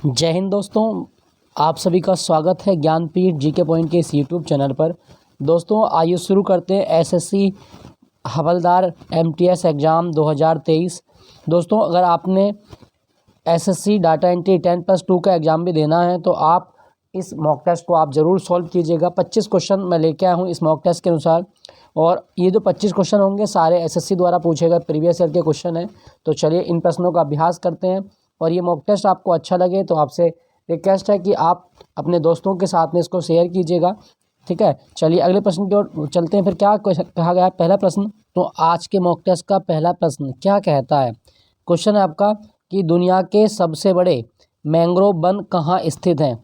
जय हिंद दोस्तों। आप सभी का स्वागत है ज्ञानपीठ जीके पॉइंट के इस यूट्यूब चैनल पर। दोस्तों आइए शुरू करते हैं एसएससी हवलदार एमटीएस एग्ज़ाम 2023। दोस्तों अगर आपने एसएससी डाटा एंट्री 10+2 का एग्ज़ाम भी देना है तो आप इस मॉक टेस्ट को आप ज़रूर सॉल्व कीजिएगा। 25 क्वेश्चन मैं लेके आया हूँ इस मॉक टेस्ट के अनुसार, और ये जो 25 क्वेश्चन होंगे सारे एसएससी द्वारा पूछे गए प्रीवियस ईयर के क्वेश्चन हैं। तो चलिए इन प्रश्नों का अभ्यास करते हैं। और ये मॉक टेस्ट आपको अच्छा लगे तो आपसे रिक्वेस्ट है कि आप अपने दोस्तों के साथ में इसको शेयर कीजिएगा, ठीक है। चलिए अगले प्रश्न की ओर चलते हैं। फिर क्या कहा गया है पहला प्रश्न। तो आज के मॉक टेस्ट का पहला प्रश्न क्या कहता है। क्वेश्चन है आपका कि दुनिया के सबसे बड़े मैंग्रोव वन कहाँ स्थित हैं।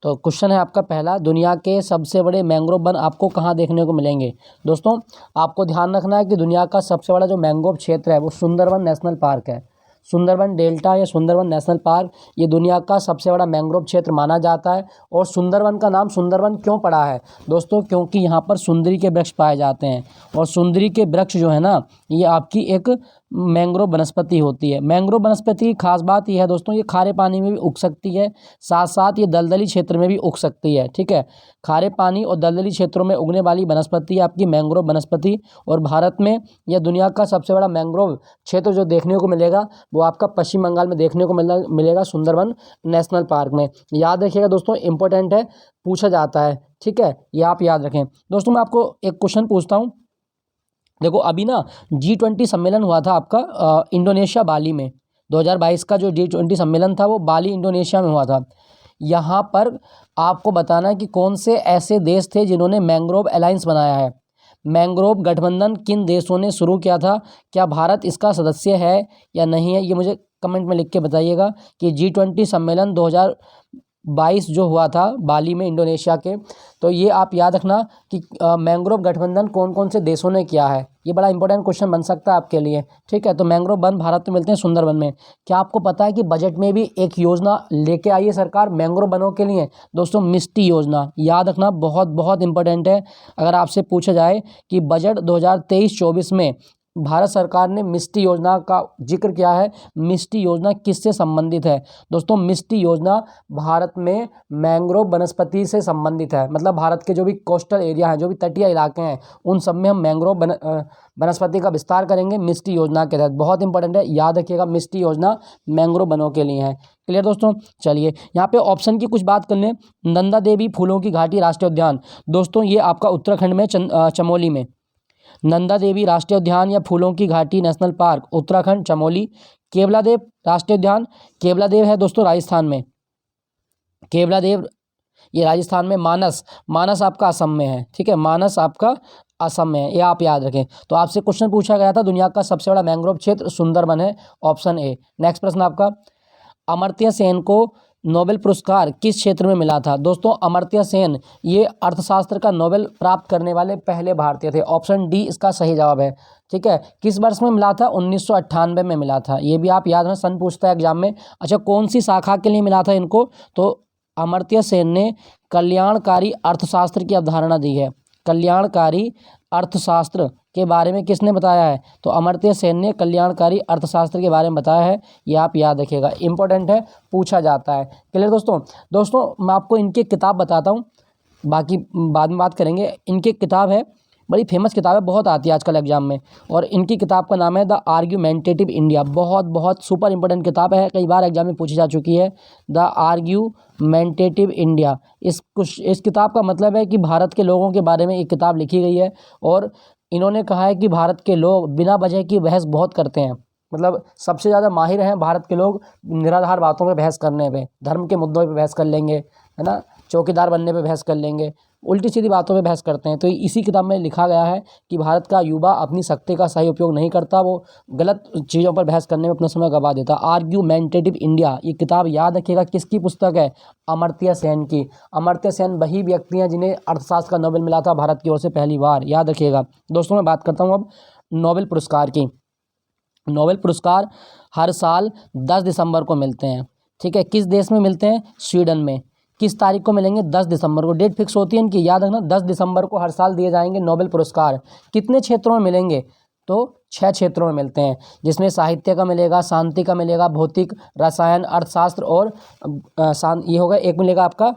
तो क्वेश्चन है आपका पहला, दुनिया के सबसे बड़े मैंग्रोव वन आपको कहाँ देखने को मिलेंगे। दोस्तों आपको ध्यान रखना है कि दुनिया का सबसे बड़ा जो मैंग्रोव क्षेत्र है वो सुंदरवन नेशनल पार्क है। सुंदरवन डेल्टा या सुंदरवन नेशनल पार्क ये दुनिया का सबसे बड़ा मैंग्रोव क्षेत्र माना जाता है। और सुंदरवन का नाम सुंदरवन क्यों पड़ा है दोस्तों, क्योंकि यहाँ पर सुंदरी के वृक्ष पाए जाते हैं। और सुंदरी के वृक्ष जो है ना, ये आपकी एक मैंग्रोव वनस्पति होती है। मैंग्रोव वनस्पति की खास बात यह है दोस्तों, ये खारे पानी में भी उग सकती है, साथ साथ ये दलदली क्षेत्र में भी उग सकती है, ठीक है। खारे पानी और दलदली क्षेत्रों में उगने वाली वनस्पति है आपकी मैंग्रोव वनस्पति। और भारत में यह दुनिया का सबसे बड़ा मैंग्रोव क्षेत्र जो देखने को मिलेगा वो आपका पश्चिम बंगाल में देखने को मिलेगा सुंदरवन नेशनल पार्क में। याद रखिएगा दोस्तों, इंपॉर्टेंट है, पूछा जाता है, ठीक है, ये आप याद रखें। दोस्तों मैं आपको एक क्वेश्चन पूछता हूँ। देखो अभी ना G20 सम्मेलन हुआ था आपका इंडोनेशिया बाली में। 2022 का जो G20 सम्मेलन था वो बाली इंडोनेशिया में हुआ था। यहाँ पर आपको बताना है कि कौन से ऐसे देश थे जिन्होंने मैंग्रोव अलायंस बनाया है। मैंग्रोव गठबंधन किन देशों ने शुरू किया था, क्या भारत इसका सदस्य है या नहीं है, ये मुझे कमेंट में लिख के बताइएगा। कि G20 सम्मेलन 2022 जो हुआ था बाली में इंडोनेशिया के, तो ये आप याद रखना कि मैंग्रोव गठबंधन कौन कौन से देशों ने किया है। ये बड़ा इंपॉर्टेंट क्वेश्चन बन सकता है आपके लिए, ठीक है। तो मैंग्रोव वन भारत में मिलते हैं सुंदरवन में। क्या आपको पता है कि बजट में भी एक योजना लेके आई है सरकार मैंग्रोव वनों के लिए दोस्तों, मिस्टी योजना। याद रखना, बहुत बहुत इंपॉर्टेंट है। अगर आपसे पूछा जाए कि बजट 2023-24 में भारत सरकार ने मिस्टी योजना का जिक्र किया है, मिस्टी योजना किससे संबंधित है दोस्तों। मिस्टी योजना भारत में मैंग्रोव वनस्पति से संबंधित है। मतलब भारत के जो भी कोस्टल एरिया हैं, जो भी तटीय इलाके हैं, उन सब में हम मैंग्रोव वनस्पति का विस्तार करेंगे मिस्टी योजना के तहत। बहुत इंपॉर्टेंट है, याद रखिएगा, मिस्टी योजना मैंग्रोव वनों के लिए है। क्लियर दोस्तों। चलिए यहाँ पे ऑप्शन की कुछ बात कर लें। नंदा देवी फूलों की घाटी राष्ट्रीय उद्यान, दोस्तों ये आपका उत्तराखंड में चमोली में। नंदा देवी राष्ट्रीय उद्यान या फूलों की घाटी नेशनल पार्क उत्तराखंड चमोली। केवलादेव राष्ट्रीय उद्यान, केवलादेव है दोस्तों राजस्थान में। केवलादेव ये राजस्थान में। मानस, मानस आपका असम में है, ठीक है, मानस आपका असम में है, ये आप याद रखें। तो आपसे क्वेश्चन पूछा गया था दुनिया का सबसे बड़ा मैंग्रोव क्षेत्र सुंदरवन है, ऑप्शन ए। नेक्स्ट प्रश्न आपका, अमर्त्य सेन को नोबेल पुरस्कार किस क्षेत्र में मिला था दोस्तों। अमर्त्य सेन ये अर्थशास्त्र का नोबेल प्राप्त करने वाले पहले भारतीय थे। ऑप्शन डी इसका सही जवाब है, ठीक है। किस वर्ष में मिला था, 1998 में मिला था। ये भी आप याद रखें, सन पूछता है एग्जाम में। अच्छा, कौन सी शाखा के लिए मिला था इनको, तो अमर्त्य सेन ने कल्याणकारी अर्थशास्त्र की अवधारणा दी है। कल्याणकारी अर्थशास्त्र के बारे में किसने बताया है, तो अमर्त्य सेन ने कल्याणकारी अर्थशास्त्र के बारे में बताया है। ये आप याद रखिएगा, इंपॉर्टेंट है, पूछा जाता है। क्लियर दोस्तों मैं आपको इनकी किताब बताता हूँ, बाकी बाद में बात करेंगे। इनकी किताब है, बड़ी फेमस किताब है, बहुत आती है आजकल एग्जाम में। और इनकी किताब का नाम है द आर्ग्यूमेंटेटिव इंडिया। बहुत बहुत सुपर इंपॉर्टेंट किताब है, कई बार एग्जाम में पूछी जा चुकी है। द आर्ग्यूमेंटेटिव इंडिया, इस किताब का मतलब है कि भारत के लोगों के बारे में एक किताब लिखी गई है। और इन्होंने कहा है कि भारत के लोग बिना वजह की बहस बहुत करते हैं। मतलब सबसे ज़्यादा माहिर हैं भारत के लोग निराधार बातों पे बहस करने पे। धर्म के मुद्दों पे बहस कर लेंगे, है ना, चौकीदार बनने पे बहस कर लेंगे, उल्टी सीधी बातों पे बहस करते हैं। तो इसी किताब में लिखा गया है कि भारत का युवा अपनी शक्ति का सही उपयोग नहीं करता, वो गलत चीज़ों पर बहस करने में अपना समय गवा देता। आर्ग्यूमेंटेटिव इंडिया, ये किताब याद रखिएगा किसकी पुस्तक है, अमर्त्य सेन की। अमर्त्य सेन वही व्यक्ति हैं जिन्हें अर्थशास्त्र का नोबेल मिला था भारत की ओर से पहली बार, याद रखिएगा। दोस्तों मैं बात करता हूँ अब नोबेल पुरस्कार की। नोबेल पुरस्कार हर साल 10 दिसंबर को मिलते हैं, ठीक है। किस देश में मिलते हैं, स्वीडन में। किस तारीख को मिलेंगे, 10 दिसंबर को। डेट फिक्स होती है इनकी, याद रखना, 10 दिसंबर को हर साल दिए जाएंगे नोबेल पुरस्कार। कितने क्षेत्रों में मिलेंगे, तो 6 क्षेत्रों में मिलते हैं, जिसमें साहित्य का मिलेगा, शांति का मिलेगा, भौतिक, रसायन, अर्थशास्त्र और ये होगा, एक मिलेगा आपका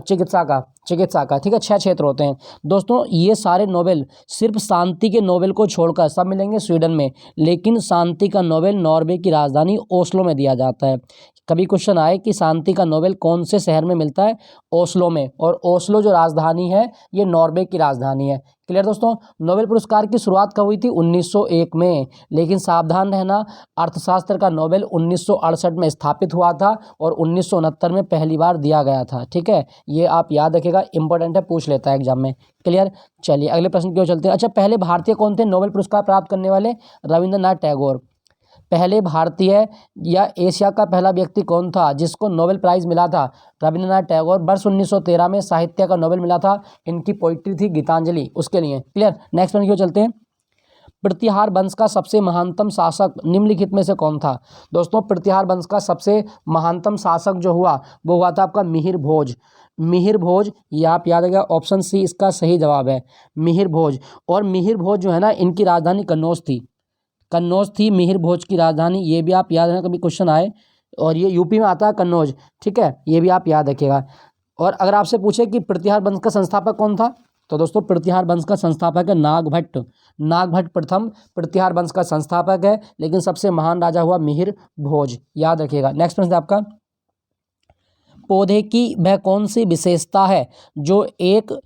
चिकित्सा का, ठीक है। 6 क्षेत्र होते हैं दोस्तों। ये सारे नोबेल सिर्फ शांति के नोबेल को छोड़कर सब मिलेंगे स्वीडन में, लेकिन शांति का नोबेल नॉर्वे की राजधानी ओस्लो में दिया जाता है। कभी क्वेश्चन आए कि शांति का नोबेल कौन से शहर में मिलता है, ओस्लो में, और ओस्लो जो राजधानी है ये नॉर्वे की राजधानी है। क्लियर दोस्तों। नोबेल पुरस्कार की शुरुआत कब हुई थी? 1901 में, लेकिन सावधान रहना, अर्थशास्त्र का नोबेल 1968 में स्थापित हुआ था और 1969 में पहली बार दिया गया था, ठीक है। ये आप याद रखिएगा, इंपॉर्टेंट है, पूछ लेता है एग्जाम में। क्लियर। चलिए अगले प्रश्न की ओर चलते हैं। अच्छा, पहले भारतीय कौन थे नोबेल पुरस्कार प्राप्त करने वाले? रविंद्रनाथ टैगोर। पहले भारतीय या एशिया का पहला व्यक्ति कौन था जिसको नोबेल प्राइज़ मिला था? रविंद्रनाथ टैगोर। वर्ष 1913 में साहित्य का नोबेल मिला था, इनकी पोइट्री थी गीतांजलि, उसके लिए। क्लियर। नेक्स्ट प्रश्न की ओर चलते हैं। प्रतिहार वंश का सबसे महानतम शासक निम्नलिखित में से कौन था? दोस्तों, प्रतिहार वंश का सबसे महानतम शासक जो हुआ वो हुआ था आपका मिहिर भोज। मिहिर भोज, ये आप याद रखिएगा, ऑप्शन सी इसका सही जवाब है, मिहिर भोज। और मिहिर भोज जो है ना, इनकी राजधानी कन्नौज थी मिहिर भोज की राजधानी, ये भी आप याद रखना, कभी क्वेश्चन आए। और ये यूपी में आता है कन्नौज, ठीक है, ये भी आप याद रखिएगा। और अगर आपसे पूछे कि प्रतिहार वंश का संस्थापक कौन था, तो दोस्तों प्रतिहार वंश का संस्थापक है नागभट्ट। नागभट्ट प्रथम प्रतिहार वंश का संस्थापक है, लेकिन सबसे महान राजा हुआ मिहिर भोज, याद रखिएगा। नेक्स्ट प्रश्न है आपका, पौधे की वह कौन सी विशेषता है जो एक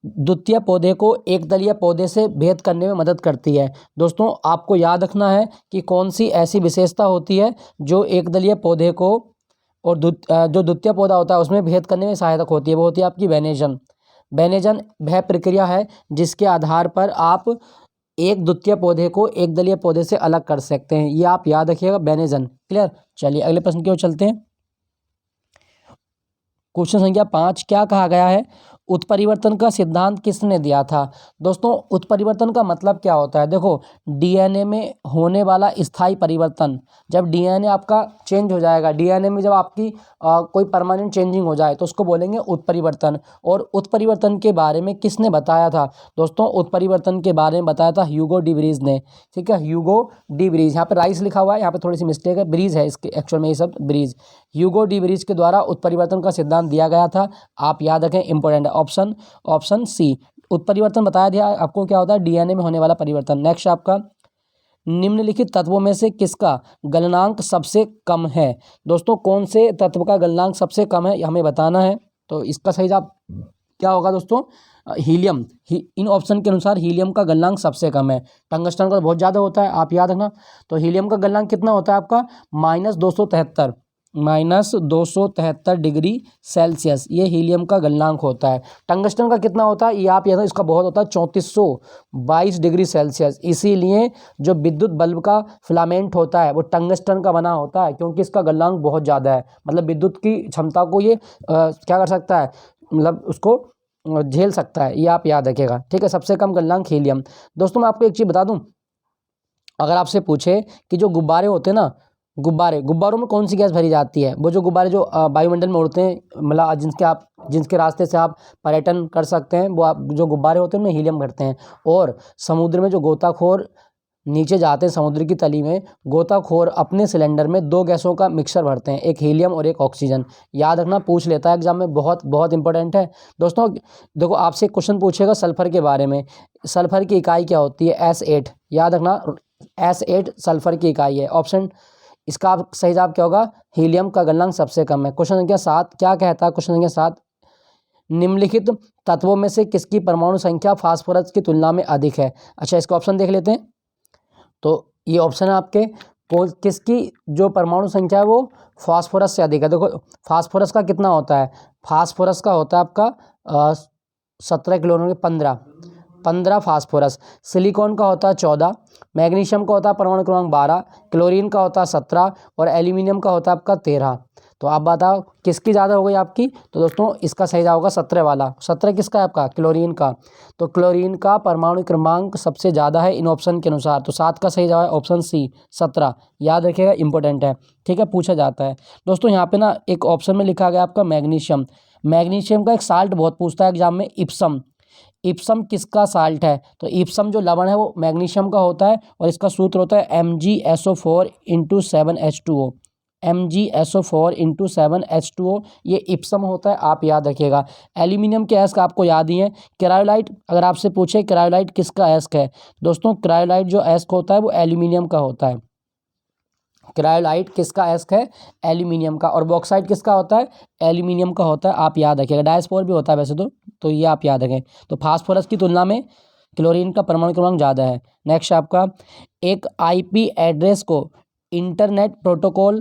द्वितीय पौधे को एक दलीय पौधे से भेद करने में मदद करती है? दोस्तों, आपको याद रखना है कि कौन सी ऐसी विशेषता होती है जो एक दलीय पौधे को और जो द्वितीय पौधा होता है उसमें भेद करने में सहायक होती है, वो होती है आपकी वेनेजन। वेनेजन वह प्रक्रिया है जिसके आधार पर आप एक द्वितीय पौधे को एक दलीय पौधे से अलग कर सकते हैं, ये आप याद रखिएगा, वेनेजन। क्लियर। चलिए अगले प्रश्न की ओर चलते हैं। क्वेश्चन संख्या 5, क्या कहा गया है? उत्परिवर्तन का सिद्धांत किसने दिया था? दोस्तों, उत्परिवर्तन का मतलब क्या होता है? देखो, डीएनए में होने वाला स्थायी परिवर्तन, जब डीएनए आपका चेंज हो जाएगा, डीएनए में जब आपकी कोई परमानेंट चेंजिंग हो जाए तो उसको बोलेंगे उत्परिवर्तन। और उत्परिवर्तन के बारे में किसने बताया था? दोस्तों, उत्परिवर्तन के बारे में बताया था ह्यूगो डी व्रीज ने, ठीक है, ह्यूगो डी व्रीज। यहाँ पे राइस लिखा हुआ है, यहाँ पे थोड़ी सी मिस्टेक है, ब्रीज है इसके एक्चुअल में, ये सब ब्रीज। ह्यूगो डी व्रीज के द्वारा उत्परिवर्तन का सिद्धांत दिया गया था, आप याद रखें, इंपॉर्टेंट है। ऑप्शन सी, उत्परिवर्तन बताया दिया आपको क्या होता है, डीएनए में होने वाला परिवर्तन। नेक्स्ट आपका, निम्नलिखित तत्वों में से किसका गलनांक सबसे कम है? दोस्तों, कौन से तत्व का गलनांक सबसे कम है हमें बताना है, तो इसका सही जवाब क्या होगा दोस्तों? हीलियम। इन ऑप्शन के अनुसार हीलियम का गलनांक सबसे कम है। टंगस्टन का बहुत ज़्यादा होता है, आप याद रखना। तो हीलियम का गलनांक कितना होता है आपका? -273 डिग्री सेल्सियस, ये हीलियम का गलनांक होता है। टंगस्टन का कितना होता है, ये आप याद, इसका बहुत होता है, 3422 डिग्री सेल्सियस। इसीलिए जो विद्युत बल्ब का फिलामेंट होता है वो टंगस्टन का बना होता है, क्योंकि इसका गलनांक बहुत ज़्यादा है, मतलब विद्युत की क्षमता को ये क्या कर सकता है, मतलब उसको झेल सकता है, ये आप याद रखिएगा, ठीक है। सबसे कम गलनांक हीलियम। दोस्तों, मैं आपको एक चीज़ बता दूं, अगर आपसे पूछे कि जो गुब्बारे होते हैं ना, गुब्बारों में कौन सी गैस भरी जाती है? वो जो गुब्बारे जो वायुमंडल में उड़ते हैं, मतलब जिनके रास्ते से आप पर्यटन कर सकते हैं, वो आप जो गुब्बारे होते हैं उनमें हीलियम भरते हैं। और समुद्र में जो गोताखोर नीचे जाते हैं, समुद्र की तली में गोताखोर अपने सिलेंडर में 2 गैसों का मिक्सचर भरते हैं, एक हीलियम और एक ऑक्सीजन। याद रखना, पूछ लेता है एग्जाम में, बहुत बहुत इंपॉर्टेंट है। दोस्तों देखो, आपसे क्वेश्चन पूछेगा सल्फर के बारे में, सल्फर की इकाई क्या होती है? S8, याद रखना, S8 सल्फर की इकाई है। ऑप्शन इसका सही जवाब क्या होगा? हीलियम का गलनांक सबसे कम है। क्वेश्चन संख्या 7 क्या कहता है? क्वेश्चन संख्या 7, निम्नलिखित तत्वों में से किसकी परमाणु संख्या फास्फोरस की तुलना में अधिक है? अच्छा, इसका ऑप्शन देख लेते हैं। तो ये ऑप्शन है आपके, किसकी जो परमाणु संख्या है वो फास्फोरस से अधिक है। देखो, फास्फोरस का कितना होता है? फास्फोरस का होता है आपका 17 किलो, 15 फास्फोरस। सिलिकॉन का होता है 14, मैग्नीशियम का होता है परमाणु क्रमांक 12, क्लोरीन का होता है 17 और एल्यूमिनियम का होता है आपका 13। तो आप बताओ किसकी ज़्यादा हो गई आपकी? तो दोस्तों इसका सही जवाब होगा 17 वाला। 17 किसका है आपका? क्लोरीन का। तो क्लोरीन का परमाणु क्रमांक सबसे ज़्यादा है इन ऑप्शन के अनुसार, तो 7 का सही जवाब है ऑप्शन सी 17। याद रखिएगा, इंपॉर्टेंट है, ठीक है, पूछा जाता है। दोस्तों यहाँ पे ना एक ऑप्शन में लिखा गया आपका मैग्नीशियम। मैग्नीशियम का एक साल्ट बहुत पूछता है एग्जाम में, इप्सम। इप्सम किसका साल्ट है? तो इप्सम जो लवण है वो मैग्नीशियम का होता है और इसका सूत्र होता है MgSO4 × 7H2O। MgSO4 × 7H2O ये इप्सम होता है, आप याद रखिएगा। एल्यूमिनियम के एस्क आपको याद ही है। क्रायोलाइट, अगर आपसे पूछे क्रायोलाइट किसका एस्क है, दोस्तों क्रायोलाइट जो एस्क होता है वो एल्यूमिनियम का होता है। क्रायोलाइट किसका एस्क है? एल्यूमिनियम का। और बॉक्साइट किसका होता है? एल्यूमिनियम का होता है, आप याद रखिएगा। डायस्पोर भी होता है वैसे तो ये आप याद रखें। तो फास्फोरस की तुलना में क्लोरीन का परमाणु क्रमांक ज़्यादा है। नेक्स्ट आपका, एक आईपी एड्रेस को इंटरनेट प्रोटोकॉल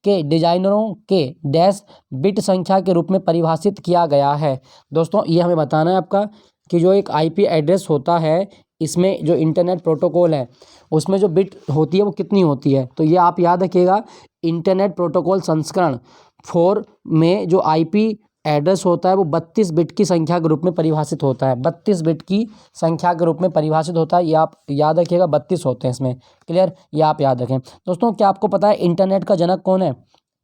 के डिजाइनरों के डैश बिट संख्या के रूप में परिभाषित किया गया है। दोस्तों ये हमें बताना है आपका कि जो एक आईपी एड्रेस होता है, इसमें जो इंटरनेट प्रोटोकॉल है उसमें जो बिट होती है वो कितनी होती है। तो ये आप याद रखिएगा, इंटरनेट प्रोटोकॉल संस्करण 4 में जो आईपी एड्रेस होता है वो 32 बिट की संख्या के रूप में परिभाषित होता है। 32 बिट की संख्या के रूप में परिभाषित होता है, ये आप याद रखिएगा। 32 होते हैं इसमें, क्लियर, ये आप याद रखें। दोस्तों क्या आपको पता है इंटरनेट का जनक कौन है?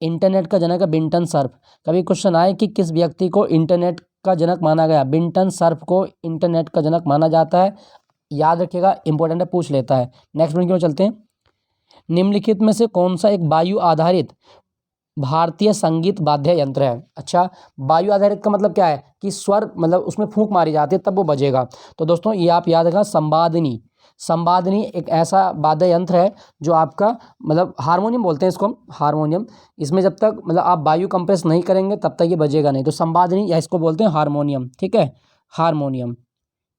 इंटरनेट का जनक है बिंटन सर्फ। कभी क्वेश्चन आए कि किस व्यक्ति को इंटरनेट का जनक माना गया? बिंटन सर्फ को इंटरनेट का जनक माना जाता है, याद रखिएगा, इंपॉर्टेंट है, पूछ लेता है। नेक्स्ट पॉइंट की ओर चलते हैं। निम्नलिखित में से कौन सा एक वायु आधारित भारतीय संगीत वाद्य यंत्र है? अच्छा, वायु आधारित का मतलब क्या है कि स्वर, मतलब उसमें फूंक मारी जाती है तब वो बजेगा। तो दोस्तों ये आप याद रखना, संवादिनी। संवादिनी एक ऐसा वाद्य यंत्र है जो आपका, मतलब हारमोनियम बोलते हैं इसको हम, हारमोनियम। इसमें जब तक मतलब आप वायु कंप्रेस नहीं करेंगे तब तक ये बजेगा नहीं। तो संवादिनी, या इसको बोलते हैं हारमोनियम, ठीक है, हारमोनियम,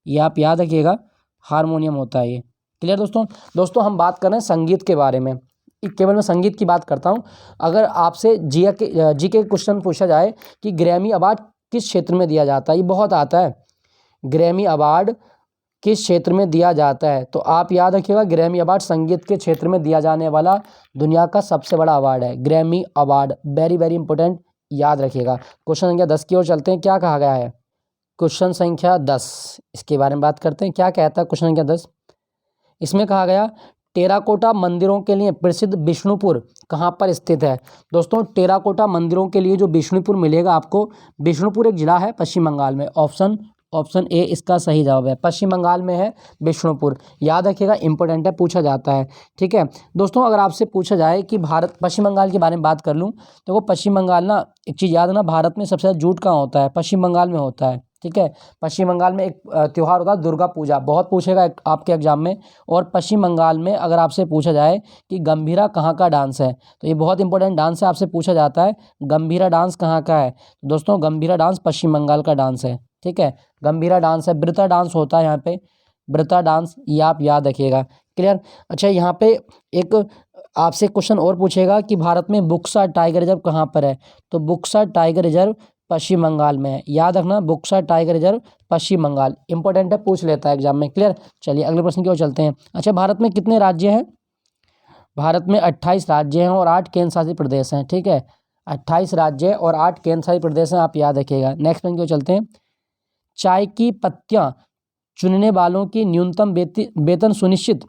ये आप याद रखिएगा, हारमोनियम होता है ये। क्लियर दोस्तों हम बात कर रहे हैं संगीत के बारे में, केवल मैं संगीत की बात करता हूँ। अगर आपसे जी के क्वेश्चन पूछा जाए कि ग्रैमी अवार्ड किस क्षेत्र में दिया जाता है, ये बहुत आता है, ग्रैमी अवार्ड किस क्षेत्र में दिया जाता है, तो आप याद रखिएगा ग्रैमी अवार्ड संगीत के क्षेत्र में दिया जाने वाला दुनिया का सबसे बड़ा अवार्ड है, Grammy award. Very very important, याद रखिएगा। क्वेश्चन संख्या 10 की ओर चलते हैं। क्या कहा गया है? क्वेश्चन संख्या 10, इसके बारे में बात करते हैं। क्या कहता है क्वेश्चन संख्या 10? इसमें कहा गया टेराकोटा मंदिरों के लिए प्रसिद्ध बिष्णुपुर कहाँ पर स्थित है? दोस्तों टेराकोटा मंदिरों के लिए जो बिष्णुपुर मिलेगा आपको, बिष्णुपुर एक जिला है पश्चिम बंगाल में। ऑप्शन ए इसका सही जवाब है, पश्चिम बंगाल में है बिष्णुपुर, याद रखिएगा, इंपॉर्टेंट है, पूछा जाता है, ठीक है। दोस्तों अगर आपसे पूछा जाए कि भारत, पश्चिम बंगाल के बारे में बात कर लूँ तो वो पश्चिम बंगाल ना, एक चीज़ याद ना, भारत में सबसे ज़्यादा जूट कहाँ होता है? पश्चिम बंगाल में होता है, ठीक है। पश्चिम बंगाल में एक त्यौहार होता है दुर्गा पूजा, बहुत पूछेगा आपके एग्जाम में। और पश्चिम बंगाल में अगर आपसे पूछा जाए कि गंभीरा कहाँ का डांस है, तो ये बहुत इंपॉर्टेंट डांस है, आपसे पूछा जाता है गंभीरा डांस कहाँ का है। दोस्तों गंभीरा डांस पश्चिम बंगाल का डांस है, ठीक है, गंभीरा डांस है। ब्रिता डांस होता है यहाँ पे, ब्रिता डांस, ये आप याद रखिएगा, क्लियर। अच्छा यहाँ पे एक आपसे क्वेश्चन और पूछेगा कि भारत में बुक्सा टाइगर रिजर्व कहाँ पर है? तो बुक्सा टाइगर रिजर्व पश्चिम बंगाल में है, याद रखना, बुक्सा टाइगर रिजर्व पश्चिम बंगाल, इंपॉर्टेंट है, पूछ लेता है एग्जाम में, क्लियर। चलिए अगले प्रश्न की ओर चलते हैं। अच्छा भारत में कितने राज्य हैं? भारत में 28 राज्य हैं और 8 केंद्र शासित प्रदेश हैं, ठीक है, 28 राज्य और 8 केंद्र शासित प्रदेश हैं, आप याद रखिएगा। नेक्स्ट प्रश्न की ओर चलते हैं। चाय की पत्तियां चुनने वालों की न्यूनतम वेतन सुनिश्चित,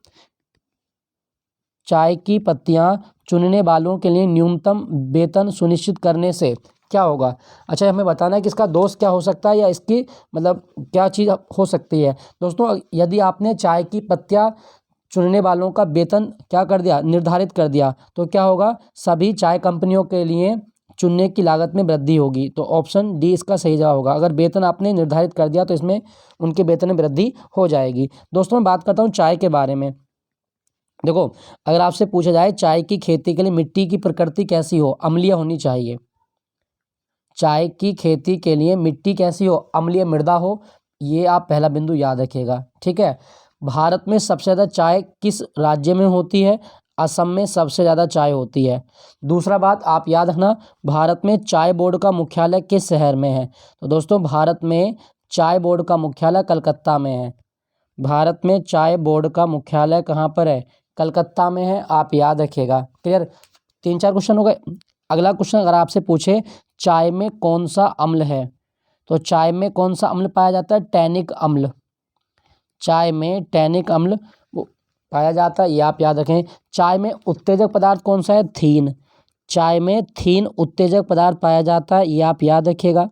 चाय की पत्तियां चुनने वालों के लिए न्यूनतम वेतन सुनिश्चित करने से क्या होगा? अच्छा हमें बताना है कि इसका दोष क्या हो सकता है, या इसकी मतलब क्या चीज़ हो सकती है। दोस्तों यदि आपने चाय की पत्तियां चुनने वालों का वेतन क्या कर दिया, निर्धारित कर दिया, तो क्या होगा? सभी चाय कंपनियों के लिए चुनने की लागत में वृद्धि होगी। तो ऑप्शन डी इसका सही जवाब होगा। अगर वेतन आपने निर्धारित कर दिया तो इसमें उनके वेतन में वृद्धि हो जाएगी। दोस्तों मैं बात करता हूँ चाय के बारे में। देखो अगर आपसे पूछा जाए चाय की खेती के लिए मिट्टी की प्रकृति कैसी हो? अम्लीय होनी चाहिए। चाय की खेती के लिए मिट्टी कैसी हो? अम्लीय मृदा हो, ये आप पहला बिंदु याद रखिएगा, ठीक है। भारत में सबसे ज़्यादा चाय किस राज्य में होती है? असम में सबसे ज़्यादा चाय होती है। दूसरा बात आप याद रखना, भारत में चाय बोर्ड का मुख्यालय किस शहर में है? तो दोस्तों भारत में चाय बोर्ड का मुख्यालय कलकत्ता में है। भारत में चाय बोर्ड का मुख्यालय कहाँ पर है? कलकत्ता में है, आप याद रखिएगा, क्लियर। 3-4 क्वेश्चन हो गए। अगला क्वेश्चन अगर आपसे पूछे चाय में कौन सा अम्ल है, तो चाय में कौन सा अम्ल पाया जाता है? टैनिक अम्ल। चाय में टैनिक अम्ल पाया जाता है, ये आप याद रखें। चाय में उत्तेजक पदार्थ कौन सा है? थीन। चाय में थीन उत्तेजक पदार्थ पाया जाता है, ये आप याद रखिएगा।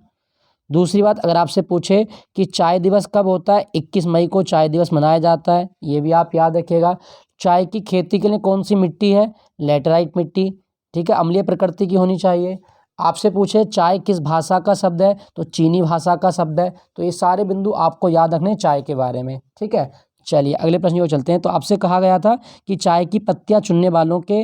दूसरी बात, अगर आपसे पूछे कि चाय दिवस कब होता है, 21 मई को चाय दिवस मनाया जाता है, ये भी आप याद रखिएगा। चाय की खेती के लिए कौन सी मिट्टी है, लेटराइट मिट्टी, ठीक है, अम्लीय प्रकृति की होनी चाहिए। आपसे पूछे चाय किस भाषा का शब्द है, तो चीनी भाषा का शब्द है। तो ये सारे बिंदु आपको याद रखने चाय के बारे में, ठीक है। चलिए अगले प्रश्न की ओर चलते हैं। तो आपसे कहा गया था कि चाय की पत्तियां चुनने वालों के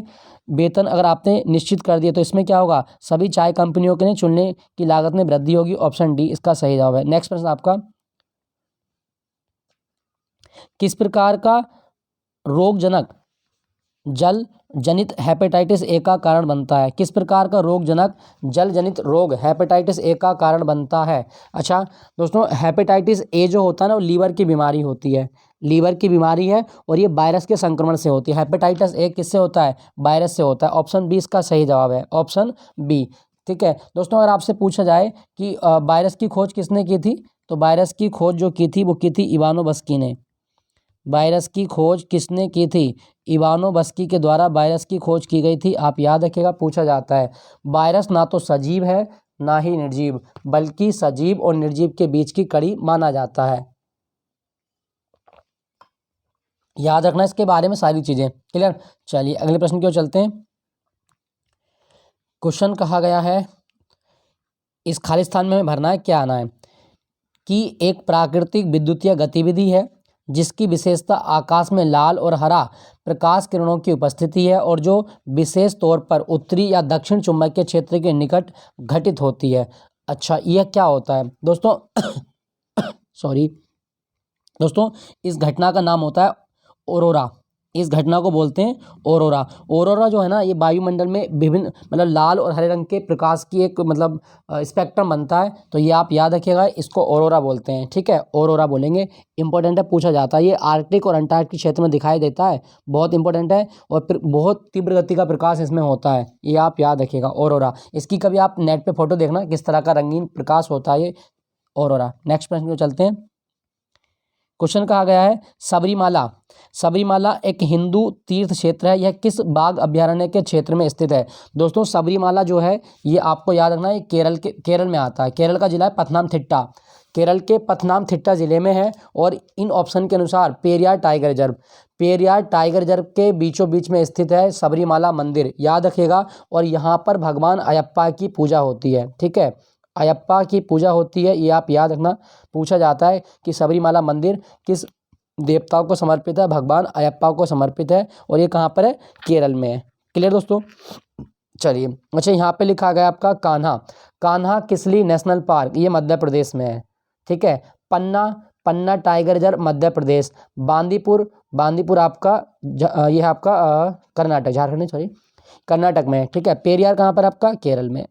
वेतन अगर आपने निश्चित कर दिए तो इसमें क्या होगा, सभी चाय कंपनियों के लिए चुनने की लागत में वृद्धि होगी। ऑप्शन डी इसका सही जवाब है। नेक्स्ट प्रश्न आपका, किस प्रकार का रोगजनक जल जनित हेपेटाइटिस ए का कारण बनता है, किस प्रकार का रोगजनक जल जनित रोग हेपेटाइटिस ए का कारण बनता है। अच्छा दोस्तों, हेपेटाइटिस ए जो होता है ना, वो लीवर की बीमारी होती है, लीवर की बीमारी है और ये वायरस के संक्रमण से होती है। हेपेटाइटिस ए किससे होता है, वायरस से होता है। ऑप्शन बी इसका सही जवाब है, ऑप्शन बी, ठीक है। दोस्तों अगर आपसे पूछा जाए कि वायरस की खोज किसने की थी, तो वायरस की खोज जो की थी वो की थी इवानोवस्की ने। वायरस की खोज किसने की थी, इवानोवस्की के द्वारा वायरस की खोज की गई थी। आप याद रखिएगा, पूछा जाता है। वायरस ना तो सजीव है ना ही निर्जीव, बल्कि सजीव और निर्जीव के बीच की कड़ी माना जाता है। याद रखना इसके बारे में सारी चीजें, क्लियर। चलिए अगले प्रश्न की ओर चलते हैं। क्वेश्चन कहा गया है, इस खाली स्थान में भरना है, क्या आना है कि एक प्राकृतिक विद्युतीय गतिविधि है जिसकी विशेषता आकाश में लाल और हरा प्रकाश किरणों की उपस्थिति है और जो विशेष तौर पर उत्तरी या दक्षिण चुंबकीय क्षेत्र के निकट घटित होती है। अच्छा यह क्या होता है दोस्तों सॉरी दोस्तों, इस घटना का नाम होता है ऑरोरा। इस घटना को बोलते हैं ऑरोरा। ऑरोरा जो है ना, ये वायुमंडल में विभिन्न मतलब लाल और हरे रंग के प्रकाश की एक मतलब स्पेक्ट्रम बनता है। तो ये आप याद रखिएगा, इसको ऑरोरा बोलते हैं, ठीक है, ऑरोरा बोलेंगे। इंपॉर्टेंट है, पूछा जाता है। ये आर्कटिक और अंटार्कटिक क्षेत्र में दिखाई देता है, बहुत इंपॉर्टेंट है और फिर बहुत तीव्र गति का प्रकाश इसमें होता है, ये आप याद रखिएगा ऑरोरा। इसकी कभी आप नेट पर फोटो देखना किस तरह का रंगीन प्रकाश होता है ये ऑरोरा। नेक्स्ट प्रश्न को चलते हैं। क्वेश्चन कहा गया है, सबरीमाला। सबरीमाला एक हिंदू तीर्थ क्षेत्र है, यह किस बाघ अभयारण्य के क्षेत्र में स्थित है। दोस्तों सबरीमाला जो है ये आपको याद रखना है, केरल में आता है। केरल का जिला है पथनामथिट्टा, केरल के पथनामथिट्टा जिले में है। और इन ऑप्शन के अनुसार Periyar tiger reserve, Periyar tiger reserve के बीचों बीच में स्थित है सबरीमाला मंदिर, याद रखिएगा। और यहाँ पर भगवान अयप्पा की पूजा होती है, ठीक है, अयप्पा की पूजा होती है, ये आप याद रखना। पूछा जाता है कि सबरीमाला मंदिर किस देवताओं को समर्पित है, भगवान अयप्पा को समर्पित है और ये कहाँ पर है, केरल में है। क्लियर दोस्तों। चलिए अच्छा, यहाँ पे लिखा गया आपका कान्हा। कान्हा किसली नेशनल पार्क, ये मध्य प्रदेश में है, ठीक है। पन्ना, पन्ना टाइगर रिजर्व मध्य प्रदेश। बांदीपुर, बांदीपुर आपका ये है आपका कर्नाटक, झारखंड सॉरी कर्नाटक में है, ठीक है। पेरियार कहाँ पर आपका, केरल में।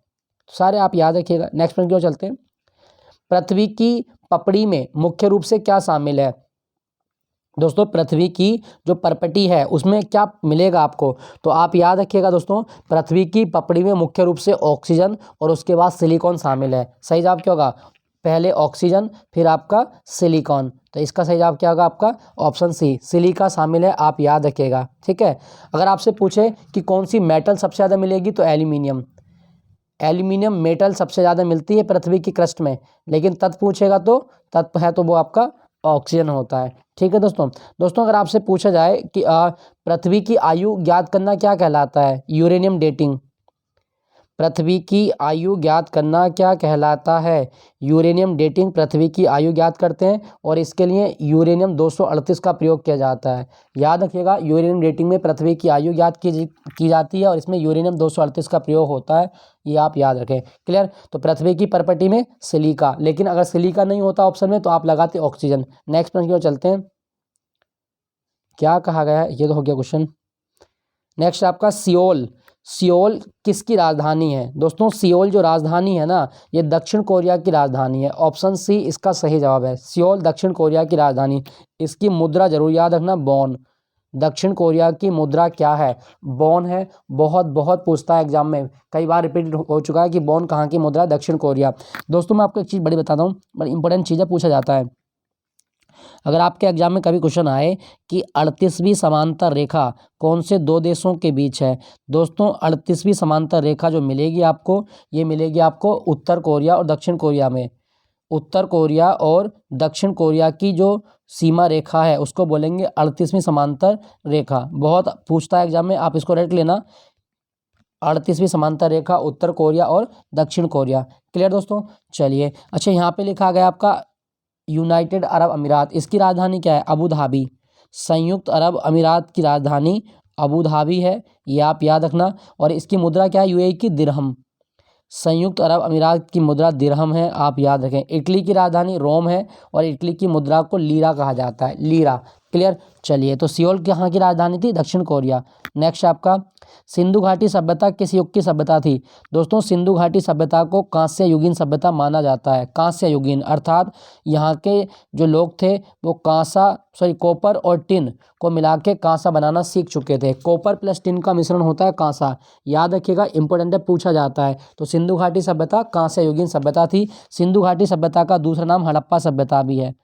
सारे आप याद रखिएगा। नेक्स्ट प्रश्न की ओर चलते हैं। पृथ्वी की पपड़ी में मुख्य रूप से क्या शामिल है। दोस्तों पृथ्वी की जो परपटी है उसमें क्या मिलेगा आपको, तो आप याद रखिएगा दोस्तों, पृथ्वी की पपड़ी में मुख्य रूप से ऑक्सीजन और उसके बाद सिलिकॉन शामिल है। सही जवाब क्या होगा, पहले ऑक्सीजन फिर आपका सिलिकॉन। तो इसका सही जवाब क्या होगा आपका, ऑप्शन सी, सिलिका शामिल है, आप याद रखिएगा, ठीक है। अगर आपसे पूछे कि कौन सी मेटल सबसे ज़्यादा मिलेगी, तो एल्यूमिनियम। एल्यूमिनियम मेटल सबसे ज़्यादा मिलती है पृथ्वी की क्रस्ट में, लेकिन तत्व पूछेगा तो तत्व है तो वो आपका ऑक्सीजन होता है, ठीक है दोस्तों। दोस्तों अगर आपसे पूछा जाए कि पृथ्वी की आयु ज्ञात करना क्या कहलाता है, यूरेनियम डेटिंग। पृथ्वी की आयु ज्ञात करना क्या कहलाता है, यूरेनियम डेटिंग पृथ्वी की आयु ज्ञात करते हैं और इसके लिए यूरेनियम 238 का प्रयोग किया जाता है। याद रखिएगा, यूरेनियम डेटिंग में पृथ्वी की आयु ज्ञात की जाती है और इसमें यूरेनियम 238 का प्रयोग होता है, ये आप याद रखें। क्लियर। तो पृथ्वी की परपटी में सिलिका, लेकिन अगर सिलिका नहीं होता ऑप्शन में तो आप लगाते ऑक्सीजन। नेक्स्ट प्रश्न की ओर चलते हैं। क्या कहा गया है, ये तो हो गया क्वेश्चन। नेक्स्ट आपका सियोल। सियोल किसकी राजधानी है। दोस्तों सियोल जो राजधानी है ना, ये दक्षिण कोरिया की राजधानी है। ऑप्शन सी इसका सही जवाब है, सियोल दक्षिण कोरिया की राजधानी। इसकी मुद्रा जरूर याद रखना, वॉन। दक्षिण कोरिया की मुद्रा क्या है, वॉन है। बहुत बहुत पूछता है एग्जाम में, कई बार रिपीट हो चुका है कि वॉन कहाँ की मुद्रा, दक्षिण कोरिया। दोस्तों मैं आपको एक चीज़ बड़ी बताता हूँ, बड़ी इंपॉर्टेंट चीज़ें पूछा जाता है। अगर आपके एग्जाम में कभी क्वेश्चन आए कि 38वीं समांतर रेखा कौन से दो देशों के बीच है। दोस्तों 38वीं समांतर रेखा जो मिलेगी आपको, ये मिलेगी आपको उत्तर कोरिया और दक्षिण कोरिया में। उत्तर कोरिया और दक्षिण कोरिया की जो सीमा रेखा है उसको बोलेंगे 38वीं समांतर रेखा। बहुत पूछता है एग्जाम में, आप इसको रट लेना, 38वीं समांतर रेखा उत्तर कोरिया और दक्षिण कोरिया। क्लियर दोस्तों। चलिए अच्छा, यहाँ पे लिखा गया आपका यूनाइटेड अरब अमीरात, इसकी राजधानी क्या है? Abu Dhabi. संयुक्त अरब अमीरात की राजधानी अबू धाबी है, ये आप याद रखना। और इसकी मुद्रा क्या है? यूएई की दिरहम। संयुक्त अरब अमीरात की मुद्रा दिरहम है, आप याद रखें। इटली की राजधानी रोम है और इटली की मुद्रा को लीरा कहा जाता है, लीरा। क्लियर। चलिए, तो सियोल कहाँ की राजधानी थी? दक्षिण कोरिया। नेक्स्ट आपका, सिंधु घाटी सभ्यता किस युग की सभ्यता थी? दोस्तों सिंधु घाटी सभ्यता को कांस्य युगीन सभ्यता माना जाता है। कांस्य युगीन अर्थात यहाँ के जो लोग थे वो कॉपर और टिन को मिला के कांसा बनाना सीख चुके थे। कॉपर प्लस टिन का मिश्रण होता है कांसा, याद रखिएगा, इंपॉर्टेंट है, पूछा जाता है। तो सिंधु घाटी सभ्यता कांस्य युगीन सभ्यता थी। सिंधु घाटी सभ्यता का दूसरा नाम हड़प्पा सभ्यता भी है।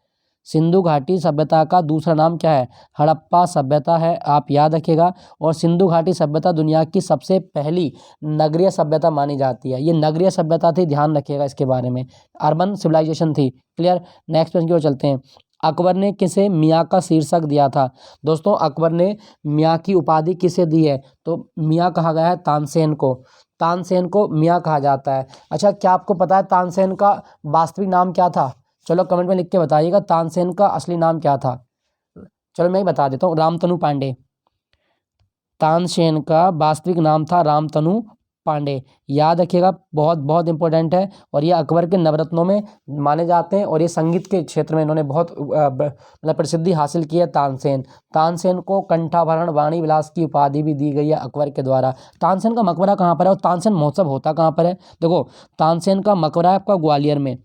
सिंधु घाटी सभ्यता का दूसरा नाम क्या है? हड़प्पा सभ्यता है, आप याद रखिएगा। और सिंधु घाटी सभ्यता दुनिया की सबसे पहली नगरीय सभ्यता मानी जाती है। ये नगरीय सभ्यता थी, ध्यान रखिएगा इसके बारे में, अर्बन सिविलाइजेशन थी। क्लियर। नेक्स्ट प्रश्न की ओर चलते हैं। अकबर ने किसे मियाँ का शीर्षक दिया था? दोस्तों अकबर ने मियाँ की उपाधि किसे दी है? तो मियाँ कहा गया है तानसेन को। तानसेन को मियाँ कहा जाता है। अच्छा, क्या आपको पता है तानसेन का वास्तविक नाम क्या था? चलो कमेंट में लिख के बताइएगा तानसेन का असली नाम क्या था। चलो मैं ही बता देता हूँ, रामतनु पांडे। तानसेन का वास्तविक नाम था रामतनु पांडे, याद रखिएगा, बहुत बहुत इंपॉर्टेंट है। और ये अकबर के नवरत्नों में माने जाते हैं और ये संगीत के क्षेत्र में इन्होंने बहुत मतलब प्रसिद्धि हासिल की है। तानसेन, तानसेन को कंठाभरण वाणी विलास की उपाधि भी दी गई है अकबर के द्वारा। तानसेन का मकबरा कहाँ पर है और तानसेन महोत्सव होता कहाँ पर है? देखो तानसेन का मकबरा है आपका ग्वालियर में,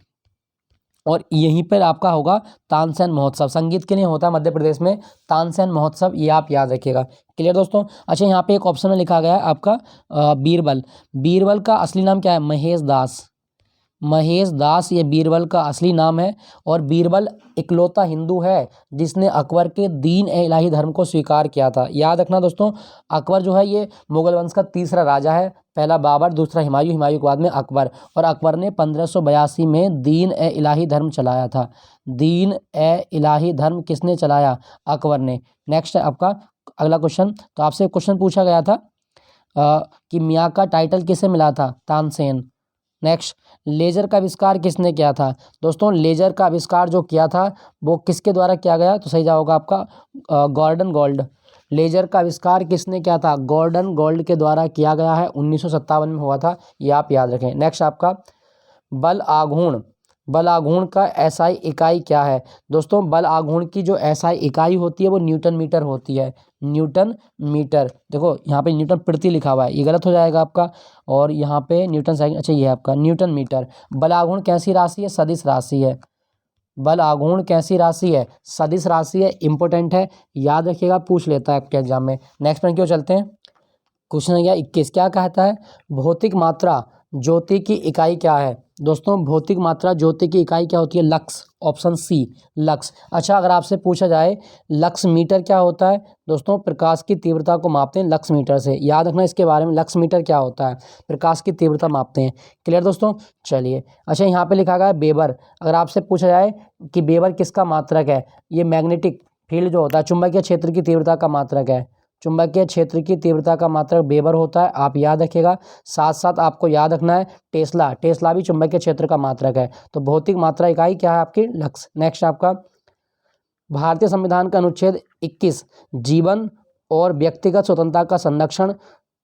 और यहीं पर आपका होगा तानसेन महोत्सव, संगीत के लिए होता है मध्य प्रदेश में तानसेन महोत्सव, ये आप याद रखिएगा। क्लियर दोस्तों। अच्छा, यहाँ पे एक ऑप्शन में लिखा गया है आपका बीरबल। बीरबल का असली नाम क्या है? महेश दास। महेश दास ये बीरबल का असली नाम है। और बीरबल इकलौता हिंदू है जिसने अकबर के दीन ए इलाही धर्म को स्वीकार किया था। याद रखना दोस्तों, अकबर जो है ये मुगल वंश का तीसरा राजा है। पहला बाबर, दूसरा हुमायूं, हुमायूं के बाद में अकबर। और अकबर ने 1582 में दीन ए इलाही धर्म चलाया था। दीन ए इलाही धर्म किसने चलाया? अकबर ने। नेक्स्ट है आपका अगला क्वेश्चन। तो आपसे क्वेश्चन पूछा गया था कि मियाँ का टाइटल किसे मिला था? तानसेन। नेक्स्ट, लेजर का आविष्कार किसने किया था? दोस्तों लेजर का आविष्कार जो किया था वो किसके द्वारा किया गया? तो सही जवाब होगा आपका गॉर्डन गॉल्ड। लेजर का आविष्कार किसने किया था? गॉर्डन गॉल्ड के द्वारा किया गया है, 1957 में हुआ था, ये आप याद रखें। नेक्स्ट आपका बल आघूर्ण। बल आघूर्ण का एसआई इकाई क्या है? दोस्तों बल आघूर्ण की जो एसआई इकाई होती है वो न्यूटन मीटर होती है। न्यूटन मीटर, देखो यहाँ पे न्यूटन प्रति लिखा हुआ है, ये गलत हो जाएगा आपका। और यहाँ पे न्यूटन सेकंड, अच्छा ये है आपका न्यूटन मीटर। बल आघूर्ण कैसी राशि है? सदिश राशि है। बल आघूर्ण कैसी राशि है? सदिश राशि है, इंपॉर्टेंट है, याद रखिएगा, पूछ लेता है आपके एग्जाम में। नेक्स्ट प्रश्न क्यों चलते हैं। क्वेश्चन है 21, क्या कहता है भौतिक मात्रा ज्योति की इकाई क्या है? दोस्तों भौतिक मात्रा ज्योति की इकाई क्या होती है? लक्स। Option C lux. अच्छा, अगर आपसे पूछा जाए लक्स मीटर क्या होता है? दोस्तों प्रकाश की तीव्रता को मापते हैं लक्स मीटर से, याद रखना इसके बारे में। लक्स मीटर क्या होता है? प्रकाश की तीव्रता मापते हैं। क्लियर दोस्तों। चलिए अच्छा, यहाँ पे लिखा गया है वेबर। अगर आपसे पूछा जाए कि वेबर किसका मात्रक है? ये मैग्नेटिक फील्ड जो होता है, चुंबकीय क्षेत्र की तीव्रता का मात्रक है। चुंबकीय क्षेत्र की तीव्रता का मात्रक वेबर होता है, आप याद रखिएगा। साथ साथ आपको याद रखना है टेस्ला। टेस्ला भी चुंबकीय क्षेत्र का मात्रक है। तो भौतिक मात्रा इकाई क्या है आपकी? लक्स। नेक्स्ट आपका भारतीय संविधान का अनुच्छेद 21 जीवन और व्यक्तिगत स्वतंत्रता का संरक्षण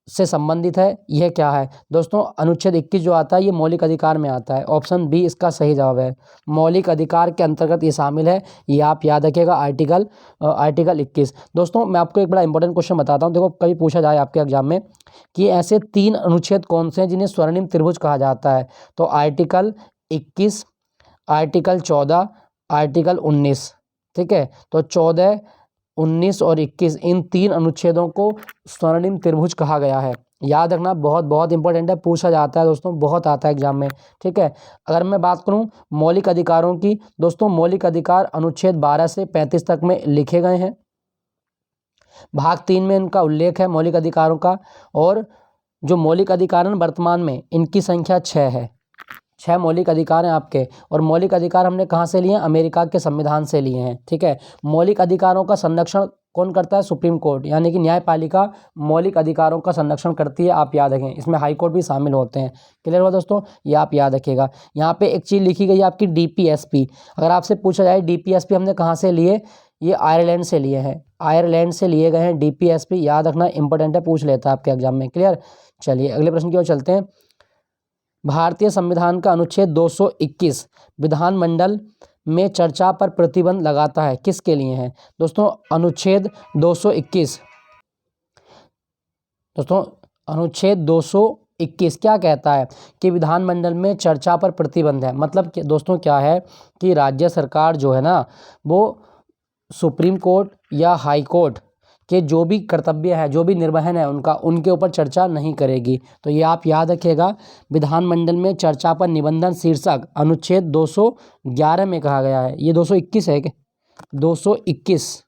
से संबंधित है, यह क्या है? दोस्तों अनुच्छेद 21 जो आता है ये मौलिक अधिकार में आता है। ऑप्शन बी इसका सही जवाब है। मौलिक अधिकार के अंतर्गत ये शामिल है, ये आप याद रखिएगा, आर्टिकल 21। दोस्तों मैं आपको एक बड़ा इंपॉर्टेंट क्वेश्चन बताता हूँ, देखो कभी पूछा जाए आपके एग्जाम में कि ऐसे 3 अनुच्छेद कौन से हैं जिन्हें स्वर्णिम त्रिभुज कहा जाता है? तो आर्टिकल 21, आर्टिकल 14, आर्टिकल 19। ठीक है, तो 14, 19 और 21 इन 3 अनुच्छेदों को स्वर्णिम त्रिभुज कहा गया है। याद रखना, बहुत बहुत इंपॉर्टेंट है, पूछा जाता है दोस्तों, बहुत आता है एग्जाम में। ठीक है, अगर मैं बात करूं मौलिक अधिकारों की, दोस्तों मौलिक अधिकार अनुच्छेद 12 से 35 तक में लिखे गए हैं। भाग 3 में इनका उल्लेख है मौलिक अधिकारों का। और जो मौलिक अधिकार हैं वर्तमान में इनकी संख्या 6 है। 6 मौलिक अधिकार हैं आपके, और मौलिक अधिकार हमने कहाँ से लिए हैं? अमेरिका के संविधान से लिए हैं। ठीक है, मौलिक अधिकारों का संरक्षण कौन करता है? सुप्रीम कोर्ट, यानी कि न्यायपालिका मौलिक अधिकारों का संरक्षण करती है। आप याद रखें, इसमें हाई कोर्ट भी शामिल होते हैं। क्लियर हुआ दोस्तों, ये आप याद रखिएगा। यहाँ पे एक चीज़ लिखी गई है आपकी डीपीएसपी। अगर आपसे पूछा जाए डीपीएसपी हमने कहाँ से लिए, ये आयरलैंड से लिए हैं, आयरलैंड से लिए गए हैं डीपीएसपी। याद रखना, इंपॉर्टेंट है, पूछ लेता है आपके एग्जाम में। क्लियर। चलिए अगले प्रश्न की ओर चलते हैं। भारतीय संविधान का अनुच्छेद 221 विधानमंडल में चर्चा पर प्रतिबंध लगाता है, किसके लिए है? दोस्तों अनुच्छेद 221, दोस्तों अनुच्छेद 221 क्या कहता है? कि विधानमंडल में चर्चा पर प्रतिबंध है। मतलब कि दोस्तों क्या है कि राज्य सरकार जो है ना, वो सुप्रीम कोर्ट या हाई कोर्ट के जो भी कर्तव्य है, जो भी निर्वहन है उनका, उनके ऊपर चर्चा नहीं करेगी। तो ये आप याद रखिएगा, विधानमंडल में चर्चा पर निबंधन शीर्षक अनुच्छेद 211 में कहा गया है। ये 221 है क्या? 221,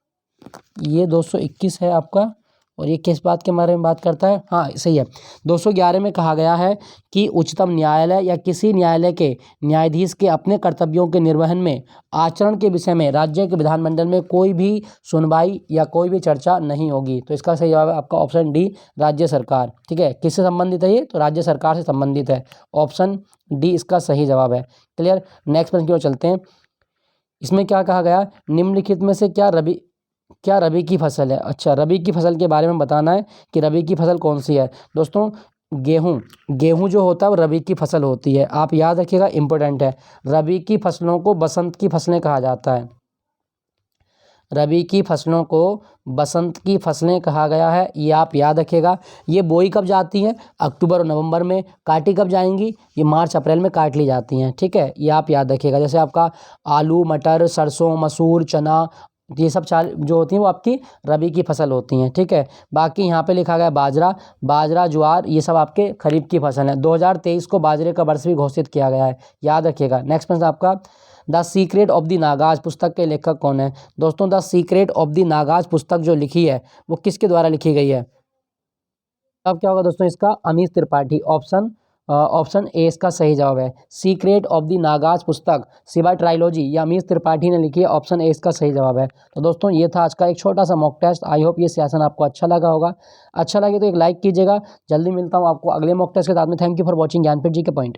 ये 221 है आपका। और ये किस बात के बारे में बात करता है? हाँ सही है, 211 में कहा गया है कि उच्चतम न्यायालय या किसी न्यायालय के न्यायाधीश के अपने कर्तव्यों के निर्वहन में आचरण के विषय में राज्य के विधानमंडल में कोई भी सुनवाई या कोई भी चर्चा नहीं होगी। तो इसका सही जवाब है आपका ऑप्शन डी, राज्य सरकार। ठीक है, किससे संबंधित है ये? तो राज्य सरकार से संबंधित है। ऑप्शन डी इसका सही जवाब है। क्लियर। नेक्स्ट प्रश्न की ओर चलते हैं। इसमें क्या कहा गया? निम्नलिखित में से क्या रबी की फसल है? अच्छा, रबी की फसल के बारे में बताना है कि रबी की फसल कौन सी है। दोस्तों गेहूं जो होता है वो रबी की फसल होती है। आप याद रखिएगा, इंपॉर्टेंट है। रबी की फसलों को बसंत की फसलें कहा जाता है। रबी की फसलों को बसंत की फसलें कहा गया है, ये आप याद रखिएगा। ये बोई कब जाती हैं? अक्टूबर और नवंबर में। काटी कब जाएंगी? ये मार्च अप्रैल में काट ली जाती हैं। ठीक है, ये आप याद रखिएगा। जैसे आपका आलू, मटर, सरसों, मसूर, चना, ये सब जो होती हैं वो आपकी रबी की फसल होती हैं। ठीक है, बाकी यहाँ पे लिखा गया बाजरा, ज्वार, ये सब आपके खरीफ की फसल हैं। 2023 को बाजरे का वर्ष भी घोषित किया गया है, याद रखिएगा। नेक्स्ट प्रश्न आपका, the secret of the Nagas पुस्तक के लेखक कौन है? दोस्तों the secret of the Nagas पुस्तक जो लिखी है वो किसके द्वारा लिखी गई है? अब क्या होगा दोस्तों इसका? अमीश त्रिपाठी। ऑप्शन ए इसका सही जवाब है। सीक्रेट ऑफ द नागाज पुस्तक शिवा ट्राइलॉजी, ये अमीश त्रिपाठी ने लिखी है। ऑप्शन ए इसका सही जवाब है। तो दोस्तों ये था आज का एक छोटा सा मॉक टेस्ट। आई होप ये सेशन आपको अच्छा लगा होगा। अच्छा लगे तो एक लाइक कीजिएगा। जल्दी मिलता हूँ आपको अगले मॉक टेस्ट के साथ में। Thank you for watching Gyanpeeth ji के पॉइंट।